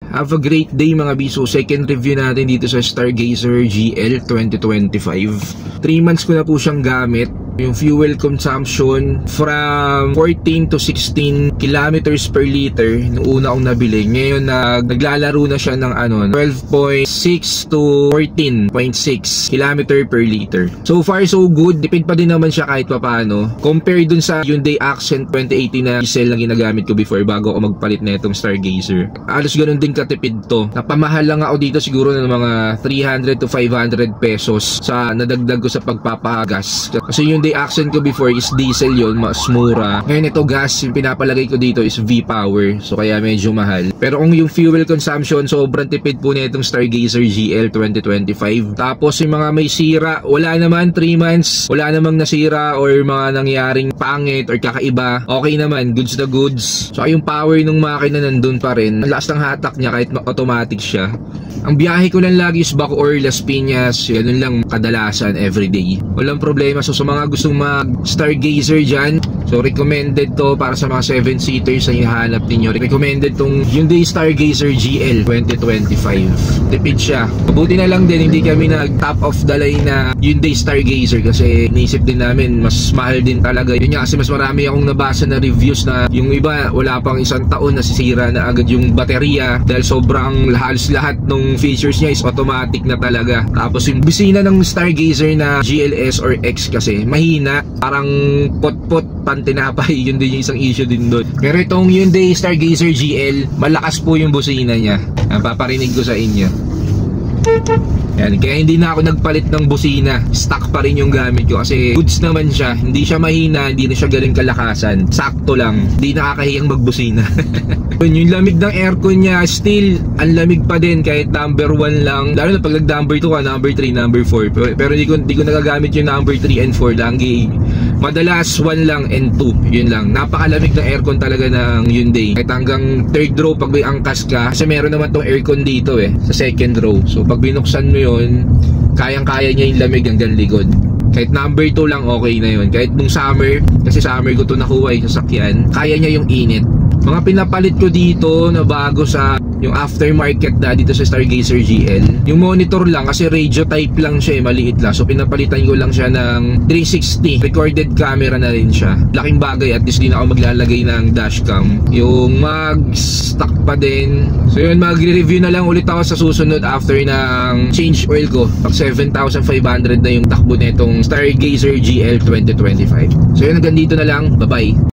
Have a great day mga biso. Second review natin dito sa Stargazer GL 2025. 3 months ko na po siyang gamit. Yung fuel consumption from 14 to 16 kilometers per liter nung una kong nabili. Ngayon naglalaro na siya ng 12.6 to 14.6 kilometer per liter. So far so good. Depend pa din naman siya kahit papaano. Compare dun sa Hyundai Accent 2018 na diesel na ginagamit ko before bago ako magpalit na itong Stargazer. Alos ganun din katipid to. Napamahal lang ako dito siguro ng mga 300 to 500 pesos sa nadagdag ko sa pagpapagas. Kasi yung Accent ko before is diesel yon, mas mura. Ngayon ito gas, yung pinapalagay ko dito is V-Power. So kaya medyo mahal. Pero kung yung fuel consumption, sobrang tipid po na itong Stargazer GL 2025. Tapos yung mga may sira, wala naman 3 months. Wala namang nasira or mga nangyaring pangit or kakaiba. Okay naman, goods na goods. So yung power ng makina nandun pa rin. Ang lakas ng hatak niya kahit automatic siya. Ang biyahe ko lang lagi is Bacoor, Las Piñas. Ganun lang kadalasan everyday. Walang problema. So sa mga gustong mag Stargazer dyan, so recommended to para sa mga 7-seaters na hinahanap ninyo. Recommended tong Hyundai Stargazer GL 2025. Tipid siya. Mabuti na lang din hindi kami nag top of the line na Hyundai Stargazer kasi naisip din namin mas mahal din talaga. Yun nga kasi mas marami akong nabasa na reviews na yung iba wala pang 1 taon nasisira na agad yung baterya dahil sobrang halos lahat ng features niya is automatic na talaga. Tapos yung bisina ng Stargazer na GLS or X kasi mahina, parang pot-pot pantinapay. Yun din yung isang issue din doon. Pero itong Hyundai Stargazer GL, malakas po yung busina niya. Paparinig ko sa inyo. Yan, kaya hindi na ako nagpalit ng busina. Stock pa rin yung gamit ko kasi goods naman siya. Hindi siya mahina, hindi na siya galing kalakasan. Sakto lang, hindi nakakahiyang magbusina. Yung lamig ng aircon niya, still, ang lamig pa din kahit number 1 lang. Lalo na pag nag-number 2 ka, number 3, number 4. Pero hindi ko nagagamit yung number 3 and 4 lang. Madalas 1 lang and 2, yun lang. Napakalamig ng aircon talaga ng Hyundai. Kahit hanggang 3rd row pag may angkas ka, kasi meron naman tong aircon dito sa 2nd row. So pag binuksan mo yun, kayang-kaya niya yung lamig hanggang likod. Kahit number 2 lang okay na yun. Kahit nung summer, kasi summer ko to nakuha sa sasakyan, kaya niya yung init. Mga pinapalit ko dito na bago sa yung aftermarket na dito sa Stargazer GL, yung monitor lang kasi radio type lang siya maliit lang. So pinapalitan ko lang siya ng 360. Recorded camera na rin siya. Laking bagay, at least di na ako maglalagay ng dashcam. Yung mag-stock pa din. So yun, magre-review na lang ulit ako sa susunod after ng change oil ko. Pag 7,500 na yung takbo nitong Stargazer GL 2025. So yun, hanggang dito na lang. Bye-bye.